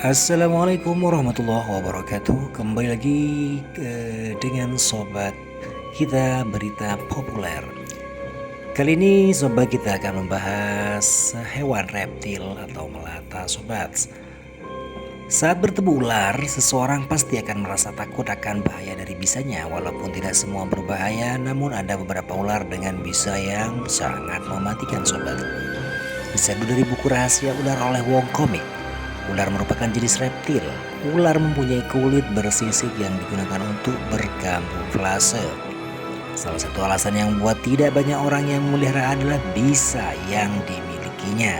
Assalamualaikum warahmatullahi wabarakatuh. Kembali lagi dengan sobat kita berita populer. Kali ini sobat kita akan membahas hewan reptil atau melata sobat. Saat bertemu ular, seseorang pasti akan merasa takut akan bahaya dari bisanya. Walaupun tidak semua berbahaya, namun ada beberapa ular dengan bisa yang sangat mematikan sobat. Bisa dari buku rahasia ular oleh Wong Komik. Ular merupakan jenis reptil. Ular mempunyai kulit bersisik yang digunakan untuk berkamuflase. Salah satu alasan yang membuat tidak banyak orang yang memelihara adalah bisa yang dimilikinya.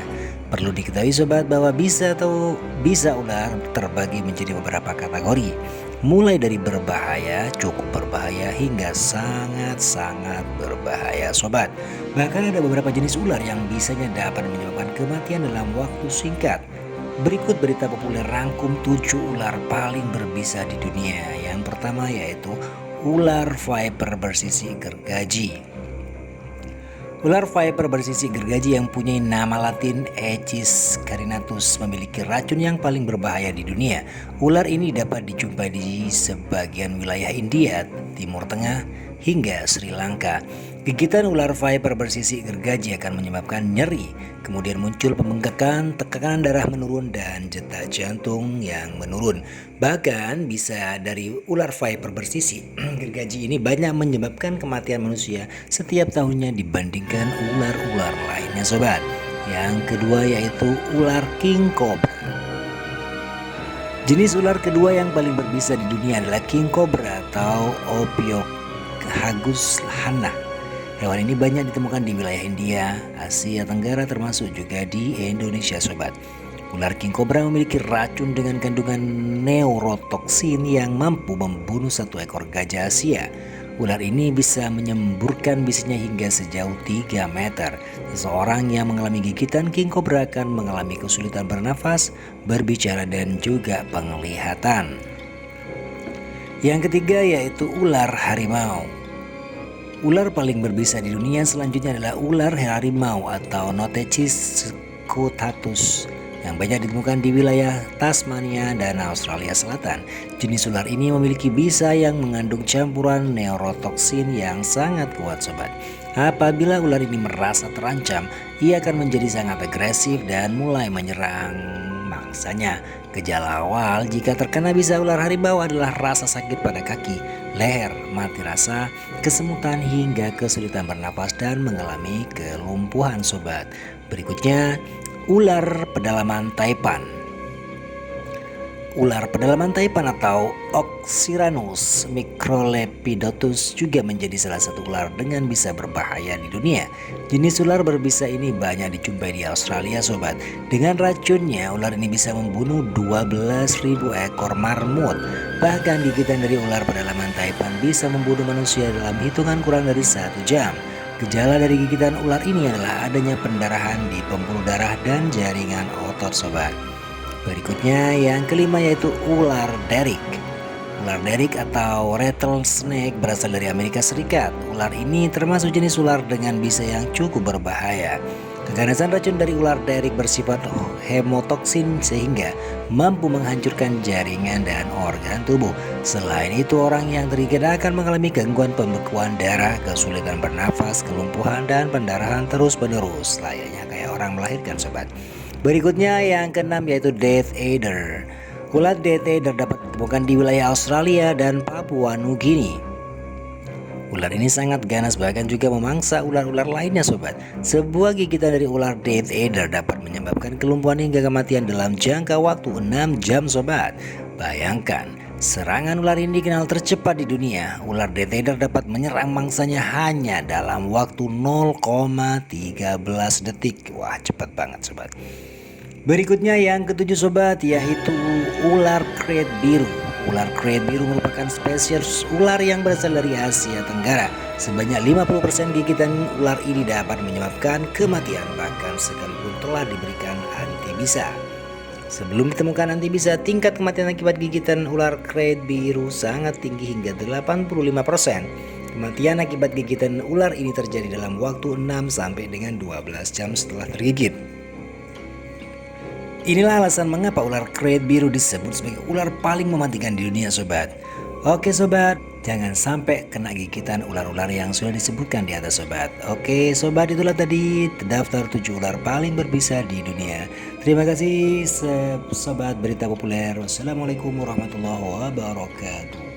Perlu diketahui sobat bahwa bisa ular terbagi menjadi beberapa kategori. Mulai dari berbahaya, cukup berbahaya hingga sangat-sangat berbahaya sobat. Bahkan ada beberapa jenis ular yang bisanya dapat menyebabkan kematian dalam waktu singkat. Berikut berita populer rangkum 7 ular paling berbisa di dunia. Yang pertama yaitu ular viper bersisik gergaji. Ular viper bersisik gergaji yang punya nama latin Aegis carinatus memiliki racun yang paling berbahaya di dunia. Ular ini dapat dijumpai di sebagian wilayah India, Timur Tengah, hingga Sri Lanka. Gigitan ular viper bersisik gergaji akan menyebabkan nyeri, kemudian muncul pembengkakan, tekanan darah menurun, dan detak jantung yang menurun. Bahkan bisa dari ular viper bersisik gergaji ini banyak menyebabkan kematian manusia setiap tahunnya dibandingkan ular-ular lainnya sobat. Yang kedua yaitu ular king cobra. Jenis ular kedua yang paling berbisa di dunia adalah king cobra atau Ophioghagus hannah. Hewan ini banyak ditemukan di wilayah India, Asia Tenggara termasuk juga di Indonesia sobat. Ular king cobra memiliki racun dengan kandungan neurotoksin yang mampu membunuh satu ekor gajah Asia. Ular ini bisa menyemburkan bisinya hingga sejauh 3 meter. Seseorang yang mengalami gigitan king cobra akan mengalami kesulitan bernafas, berbicara, dan juga penglihatan. Yang ketiga yaitu ular harimau. Ular paling berbisa di dunia selanjutnya adalah ular harimau atau Notechis scutatus yang banyak ditemukan di wilayah Tasmania dan Australia Selatan. Jenis ular ini memiliki bisa yang mengandung campuran neurotoksin yang sangat kuat sobat. Apabila ular ini merasa terancam, ia akan menjadi sangat agresif dan mulai menyerang mangsanya. Gejala awal jika terkena bisa ular harimau adalah rasa sakit pada kaki, leher, mati rasa, kesemutan hingga kesulitan bernapas dan mengalami kelumpuhan sobat. Berikutnya ular pedalaman Taipan. Ular pedalaman Taipan atau Oxyrhanus microlepidotus juga menjadi salah satu ular dengan bisa berbahaya di dunia. Jenis ular berbisa ini banyak dijumpai di Australia sobat. Dengan racunnya, ular ini bisa membunuh 12.000 ekor marmut. Bahkan gigitan dari ular pedalaman Taipan bisa membunuh manusia dalam hitungan kurang dari 1 jam. Gejala dari gigitan ular ini adalah adanya pendarahan di pembuluh darah dan jaringan otot sobat. Berikutnya yang kelima yaitu ular derik. Ular derik atau rattlesnake berasal dari Amerika Serikat. Ular ini termasuk jenis ular dengan bisa yang cukup berbahaya. Keganasan racun dari ular derik bersifat hemotoksin sehingga mampu menghancurkan jaringan dan organ tubuh. Selain itu, orang yang terkena akan mengalami gangguan pembekuan darah, kesulitan bernafas, kelumpuhan, dan pendarahan terus-menerus, layaknya kayak orang melahirkan sobat. Berikutnya yang keenam yaitu Death Adder. Ular Death Adder dapat ditemukan di wilayah Australia dan Papua Nugini. Ular ini sangat ganas bahkan juga memangsa ular-ular lainnya sobat. Sebuah gigitan dari ular Death Adder dapat menyebabkan kelumpuhan hingga kematian dalam jangka waktu 6 jam sobat. Bayangkan, serangan ular ini dikenal tercepat di dunia. Ular Death Adder dapat menyerang mangsanya hanya dalam waktu 0,13 detik. Wah, cepat banget sobat. Berikutnya yang ketujuh sobat yaitu ular kret biru. Ular kret biru merupakan spesies ular yang berasal dari Asia Tenggara. Sebanyak 50% gigitan ular ini dapat menyebabkan kematian, bahkan sekalipun telah diberikan antibisa. Sebelum ditemukan antibisa, tingkat kematian akibat gigitan ular kret biru sangat tinggi hingga 85%. Kematian akibat gigitan ular ini terjadi dalam waktu 6 sampai dengan 12 jam setelah tergigit. Inilah alasan mengapa ular keret biru disebut sebagai ular paling mematikan di dunia sobat. Oke sobat, jangan sampai kena gigitan ular-ular yang sudah disebutkan di atas sobat. Oke sobat, itulah tadi terdaftar 7 ular paling berbisa di dunia. Terima kasih sobat berita populer. Wassalamualaikum warahmatullahi wabarakatuh.